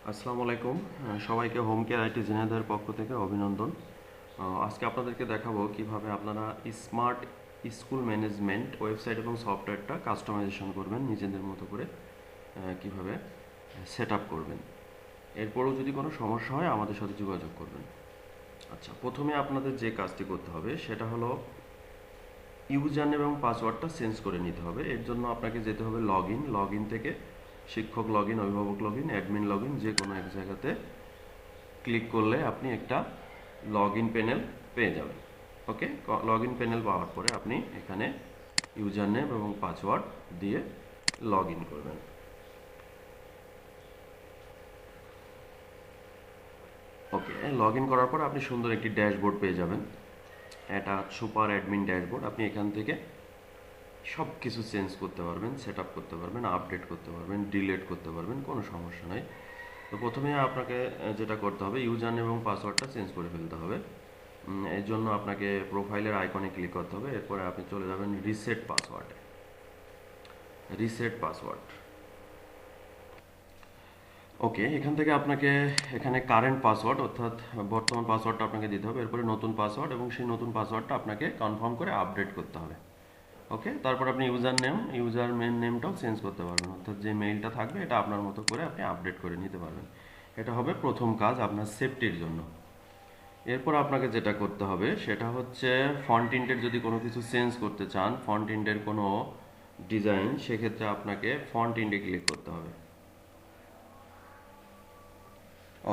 আসসালামু আলাইকুম। সবাইকে হোম কেয়ার আইটি ঝিনাইদহের পক্ষ থেকে অভিনন্দন। আজকে আপনাদেরকে দেখাবো কিভাবে আপনারা স্মার্ট স্কুল ম্যানেজমেন্ট ওয়েবসাইট এবং সফটওয়্যারটা কাস্টমাইজেশন করবেন নিজেদের মতো করে, কিভাবে সেট আপ করবেন। এরপরও যদি কোনো সমস্যা হয় আমাদের সাথে যোগাযোগ করবেন। আচ্ছা, প্রথমে আপনাদের যে কাজটি করতে হবে সেটা হলো ইউজার নেম এবং পাসওয়ার্ডটা চেঞ্জ করে নিতে হবে। এর জন্য আপনাকে যেতে হবে লগ ইন থেকে শিক্ষক লগ ইন, অভিভাবক log in, admin log in, যে কোনো এক জায়গাতে ক্লিক করলে আপনি একটা লগ ইন প্যানেল পেয়ে যাবেন। ওকে, লগ ইন প্যানেল পাওয়ার পরে আপনি এখানে ইউজার নেম এবং পাসওয়ার্ড দিয়ে লগ ইন করবেন। ওকে, লগ ইন করার পর আপনি সুন্দর একটি ড্যাশবোর্ড পেয়ে যাবেন। এটা সুপার অ্যাডমিন ড্যাশবোর্ড। আপনি এখান থেকে সব কিছু চেঞ্জ করতে পারবেন, সেট আপ করতে পারবেন, আপডেট করতে পারবেন, ডিলিট করতে পারবেন, কোনো সমস্যা নাই। তো প্রথমে আপনাকে যেটা করতে হবে, ইউজার নেম এবং পাসওয়ার্ডটা চেঞ্জ করে ফেলতে হবে। এর জন্য আপনাকে প্রোফাইলের আইকনে ক্লিক করতে হবে। এরপরে আপনি চলে যাবেন রিসেট পাসওয়ার্ডে। Reset password. ওকে, এখান থেকে আপনাকে এখানে কারেন্ট পাসওয়ার্ড অর্থাৎ বর্তমান পাসওয়ার্ডটা আপনাকে দিতে হবে। এরপরে নতুন পাসওয়ার্ড এবং সেই নতুন পাসওয়ার্ডটা আপনাকে কনফার্ম করে আপডেট করতে হবে। ওকে, তারপর আপনি ইউজার মেন নেমটাও চেঞ্জ করতে পারবেন, অর্থাৎ যে মেইলটা থাকবে এটা আপনার মতো করে আপনি আপডেট করে নিতে পারবেন। এটা হবে প্রথম কাজ আপনার সেফটির জন্য। এরপর আপনাকে যেটা করতে হবে সেটা হচ্ছে ফন্ট ইন্টের যদি কোনো কিছু চেঞ্জ করতে চান, ফন্ট ইন্টের কোনো ডিজাইন, সেক্ষেত্রে আপনাকে ফন্ট ইন্টে ক্লিক করতে হবে।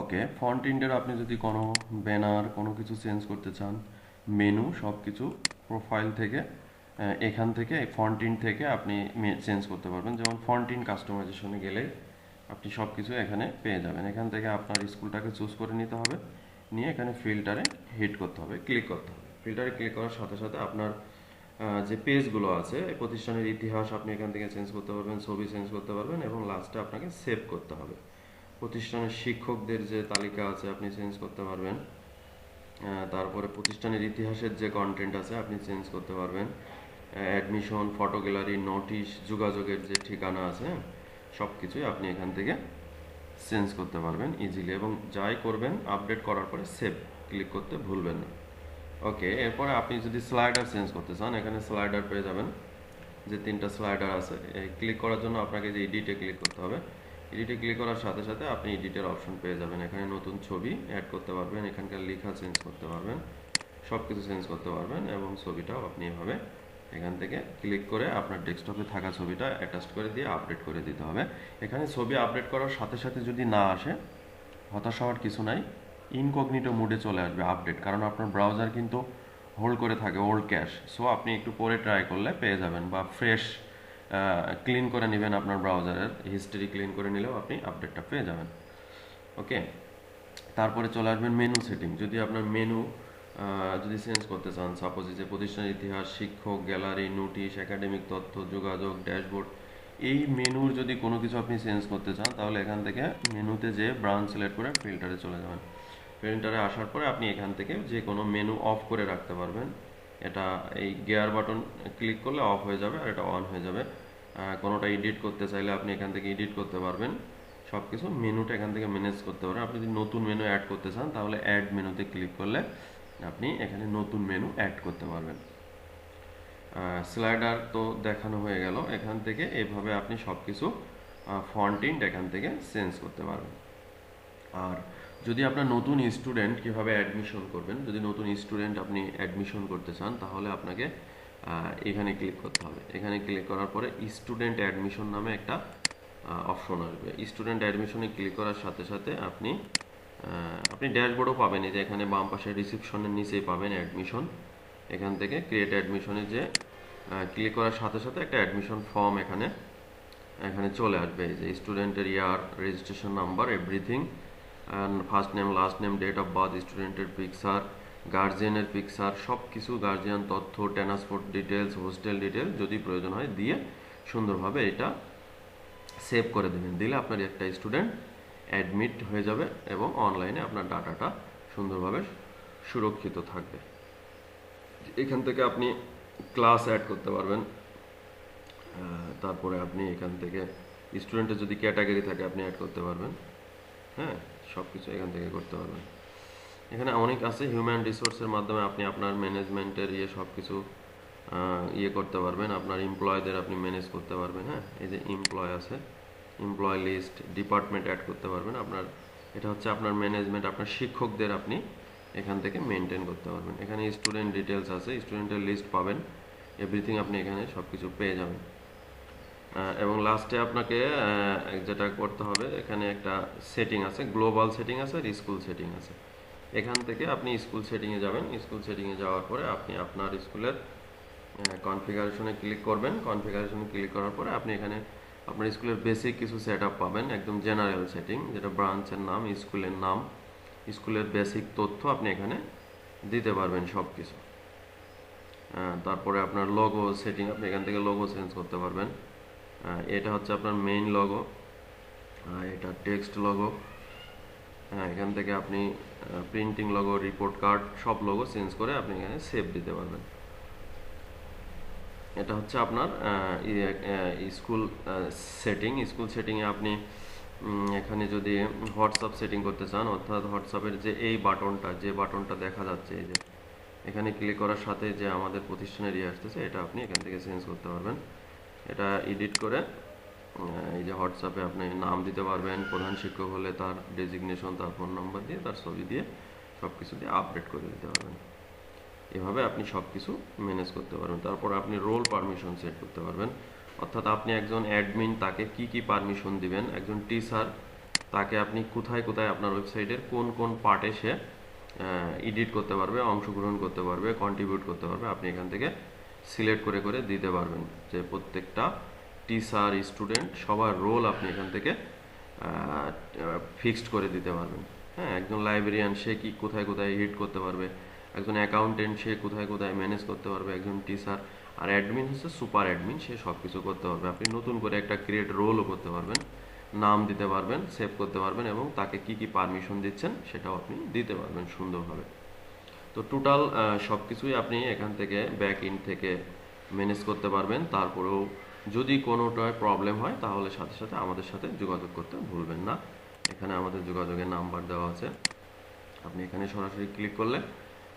ওকে, ফন্ট ইন্টের আপনি যদি কোনো ব্যানার কোনো কিছু চেঞ্জ করতে চান, মেনু সব কিছু প্রোফাইল থেকে এখান থেকে ফন্ট ইন্ট থেকে আপনি চেঞ্জ করতে পারবেন। যেমন ফন্ট ইন কাস্টমাইজেশনে গেলে আপনি সব কিছু এখানে পেয়ে যাবেন। এখান থেকে আপনার স্কুলটাকে চুজ করে নিতে হবে, নিয়ে এখানে ফিল্টারে হিট করতে হবে, ক্লিক করতে হবে। ফিল্টারে ক্লিক করার সাথে সাথে আপনার যে পেজগুলো আছে প্রতিষ্ঠানের ইতিহাস আপনি এখান থেকে চেঞ্জ করতে পারবেন, ছবি চেঞ্জ করতে পারবেন এবং লাস্টে আপনাকে সেভ করতে হবে। প্রতিষ্ঠানের শিক্ষকদের যে তালিকা আছে আপনি চেঞ্জ করতে পারবেন। তারপরে প্রতিষ্ঠানের ইতিহাসের যে কন্টেন্ট আছে আপনি চেঞ্জ করতে পারবেন। অ্যাডমিশন, ফটো গ্যালারি, নোটিশ, যোগাযোগের যে ঠিকানা আছে সব কিছুই আপনি এখান থেকে চেঞ্জ করতে পারবেন ইজিলি। এবং যাই করবেন আপডেট করার পরে সেভ ক্লিক করতে ভুলবেন না। ওকে, এরপরে আপনি যদি স্লাইডার চেঞ্জ করতে চান এখানে স্লাইডার পেয়ে যাবেন। যে তিনটা স্লাইডার আছে এই ক্লিক করার জন্য আপনাকে যে এডিটে ক্লিক করতে হবে। এডিটে ক্লিক করার সাথে সাথে আপনি এডিটের অপশন পেয়ে যাবেন। এখানে নতুন ছবি অ্যাড করতে পারবেন, এখানকার লেখা চেঞ্জ করতে পারবেন, সব কিছু চেঞ্জ করতে পারবেন এবং ছবিটাও আপনি এভাবে এখান থেকে ক্লিক করে আপনার ডেস্কটপে থাকা ছবিটা অ্যাটাচ করে দিয়ে আপডেট করে দিতে হবে। এখানে ছবি আপডেট করার সাথে সাথে যদি না আসে, হতাশ হওয়ার কিছু নাই। ইনকগনিটো মোডে চলে আসবে আপডেট, কারণ আপনার ব্রাউজার কিন্তু হোল্ড করে থাকে ওল্ড ক্যাশ। সো আপনি একটু পরে ট্রাই করলে পেয়ে যাবেন, বা ফ্রেশ ক্লিন করে নেবেন, আপনার ব্রাউজারের হিস্ট্রি ক্লিন করে নিলেও আপনি আপডেটটা পেয়ে যাবেন। ওকে, তারপরে চলে আসবেন মেনু সেটিং। যদি আপনার মেনু যদি চেঞ্জ করতে চান, সাপোজ যে প্রতিষ্ঠানের ইতিহাস, শিক্ষক, গ্যালারি, নোটিশ, একাডেমিক তথ্য, যোগাযোগ, ড্যাশবোর্ড, এই মেনুর যদি কোনো কিছু আপনি চেঞ্জ করতে চান তাহলে এখান থেকে মেনুতে যে ব্রাউন সিলেক্ট করে ফিল্টারে চলে যাবেন। ফিল্টারে আসার পরে আপনি এখান থেকে যে কোনো মেনু অফ করে রাখতে পারবেন। এটা এই গিয়ার বাটন ক্লিক করলে অফ হয়ে যাবে আর এটা অন হয়ে যাবে। কোনোটা এডিট করতে চাইলে আপনি এখান থেকে এডিট করতে পারবেন। সব কিছু মেনুটা এখান থেকে ম্যানেজ করতে পারেন। আপনি যদি নতুন মেনু অ্যাড করতে চান তাহলে অ্যাড মেনুতে ক্লিক করলে আপনি এখানে নতুন মেনু অ্যাড করতে পারবেন। স্লাইডার তো দেখানো হয়ে গেল। এখান থেকে এভাবে আপনি সব কিছু ফন্ট ইন্ট এখান থেকে চেঞ্জ করতে পারবেন। আর যদি আপনার নতুন স্টুডেন্ট কীভাবে অ্যাডমিশন করবেন, যদি নতুন স্টুডেন্ট আপনি অ্যাডমিশন করতে চান তাহলে আপনাকে এখানে ক্লিক করতে হবে। এখানে ক্লিক করার পরে স্টুডেন্ট অ্যাডমিশন নামে একটা অপশন আসবে। স্টুডেন্ট অ্যাডমিশনে ক্লিক করার সাথে সাথে আপনি ড্যাশবোর্ডও পাবেন। এই যে এখানে বাম পাশে রিসিপশনের নিচেই পাবেন অ্যাডমিশন। এখান থেকে ক্রিয়েট অ্যাডমিশনে যে ক্লিক করার সাথে সাথে একটা অ্যাডমিশন ফর্ম এখানে চলে আসবে। এই যে স্টুডেন্টের year, registration number, everything, first name, last name, date of birth, স্টুডেন্টের পিকচার, গার্জিয়ানের পিকচার, সব কিছু গার্জিয়ান তথ্য, ট্রান্সপোর্ট ডিটেলস, হোস্টেল ডিটেলস যদি প্রয়োজন হয় দিয়ে সুন্দরভাবে এটা সেভ করে দেবেন। দিলে আপনার একটা স্টুডেন্ট অ্যাডমিট হয়ে যাবে এবং অনলাইনে আপনার ডাটাটা সুন্দরভাবে সুরক্ষিত থাকবে। এখান থেকে আপনি ক্লাস অ্যাড করতে পারবেন। তারপরে আপনি এখান থেকে স্টুডেন্টের যদি ক্যাটাগরি থাকে আপনি অ্যাড করতে পারবেন। হ্যাঁ, সব কিছু এখান থেকে করতে পারবেন। এখানে অনেক আছে, হিউম্যান রিসোর্সের মাধ্যমে আপনি আপনার ম্যানেজমেন্টের সব কিছু করতে পারবেন, আপনার এমপ্লয়ীদের আপনি ম্যানেজ করতে পারবেন। হ্যাঁ, এই যে এমপ্লয় আছে, এমপ্লয় লিস্ট, ডিপার্টমেন্ট অ্যাড করতে পারবেন। আপনার এটা হচ্ছে আপনার ম্যানেজমেন্ট, আপনার শিক্ষকদের আপনি এখান থেকে মেনটেন করতে পারবেন। এখানে স্টুডেন্ট ডিটেলস আছে, স্টুডেন্টের লিস্ট পাবেন, এভরিথিং আপনি এখানে সব কিছু পেয়ে যাবেন। এবং লাস্টে আপনাকে যেটা করতে হবে, এখানে একটা সেটিং আছে, গ্লোবাল সেটিং আছে আর স্কুল সেটিং আছে। এখান থেকে আপনি স্কুল সেটিংয়ে যাবেন। স্কুল সেটিংয়ে যাওয়ার পরে আপনি আপনার স্কুলের কনফিগারেশনে ক্লিক করবেন। কনফিগারেশনে ক্লিক করার পরে আপনি এখানে আপনার স্কুলের বেসিক কিছু সেট আপ পাবেন, একদম জেনারেল সেটিং, যেটা ব্রাঞ্চের নাম, স্কুলের নাম, স্কুলের বেসিক তথ্য আপনি এখানে দিতে পারবেন সব কিছু। তারপরে আপনার লোগো সেটিং, আপনি এখান থেকে লোগো চেঞ্জ করতে পারবেন। এটা হচ্ছে আপনার মেইন লোগো, এটা টেক্সট লোগো। এখান থেকে আপনি প্রিন্টিং লোগো, রিপোর্ট কার্ড, সব লোগো চেঞ্জ করে আপনি এখানে সেভ দিতে পারবেন। এটা হচ্ছে আপনার স্কুল সেটিং। স্কুল সেটিংয়ে আপনি এখানে যদি হোয়াটসঅ্যাপ সেটিং করতে চান, অর্থাৎ হোয়াটসঅ্যাপের যে এই বাটনটা, যে বাটনটা দেখা যাচ্ছে, এই যে এখানে ক্লিক করার সাথে যে আমাদের প্রতিষ্ঠানের আসতেছে, এটা আপনি এখান থেকে চেঞ্জ করতে পারবেন। এটা এডিট করে এই যে হোয়াটসঅ্যাপে আপনি নাম দিতে পারবেন, প্রধান শিক্ষক হলে তার ডেজিগনেশন, তার ফোন নাম্বার দিয়ে, তার ছবি দিয়ে, সব কিছু দিয়ে আপডেট করে দিতে পারবেন। এভাবে আপনি সব কিছু ম্যানেজ করতে পারবেন। তারপর আপনি রোল পারমিশন সেট করতে পারবেন, অর্থাৎ আপনি একজন অ্যাডমিন, তাকে কি কি পারমিশন দিবেন। একজন টিচার, তাকে আপনি কোথায় কোথায় আপনার ওয়েবসাইটের কোন কোন পার্টে সে এডিট করতে পারবে, অংশগ্রহণ করতে পারবে, কন্ট্রিবিউট করতে পারবে, আপনি এখান থেকে সিলেক্ট করে করে দিতে পারবেন। যে প্রত্যেকটা টিচার, স্টুডেন্ট, সবার রোল আপনি এখান থেকে ফিক্সড করে দিতে পারবেন। হ্যাঁ, একজন লাইব্রেরিয়ান, সে কি কোথায় কোথায় এডিট করতে পারবে, একজন অ্যাকাউন্টেন্ট, সে কোথায় কোথায় ম্যানেজ করতে পারবে, একজন টিচার, আর অ্যাডমিন হচ্ছে সুপার অ্যাডমিন, সে সব কিছু করতে পারবে। আপনি নতুন করে একটা ক্রিয়েট রোলও করতে পারবেন, নাম দিতে পারবেন, সেভ করতে পারবেন, এবং তাকে কি কি পারমিশন দিচ্ছেন সেটাও আপনি দিতে পারবেন সুন্দরভাবে। তো টোটাল সব কিছুই আপনি এখান থেকে ব্যাক এন্ড থেকে ম্যানেজ করতে পারবেন। তারপরেও যদি কোনোটায় প্রবলেম হয়, তাহলে সাথে সাথে আমাদের সাথে যোগাযোগ করতে ভুলবেন না। এখানে আমাদের যোগাযোগের নাম্বার দেওয়া আছে, আপনি এখানে সরাসরি ক্লিক করলে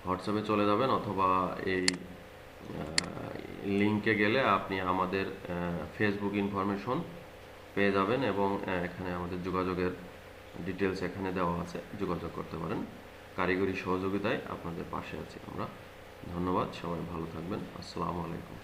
হোয়াটসঅ্যাপে চলে যাবেন, অথবা এই লিঙ্কে গেলে আপনি আমাদের ফেসবুক ইনফরমেশন পেয়ে যাবেন, এবং এখানে আমাদের যোগাযোগের ডিটেলস এখানে দেওয়া আছে, যোগাযোগ করতে পারেন। কারিগরি সহযোগিতায় আপনাদের পাশে আছি আমরা। ধন্যবাদ, সবাই ভালো থাকবেন। আসসালামু আলাইকুম।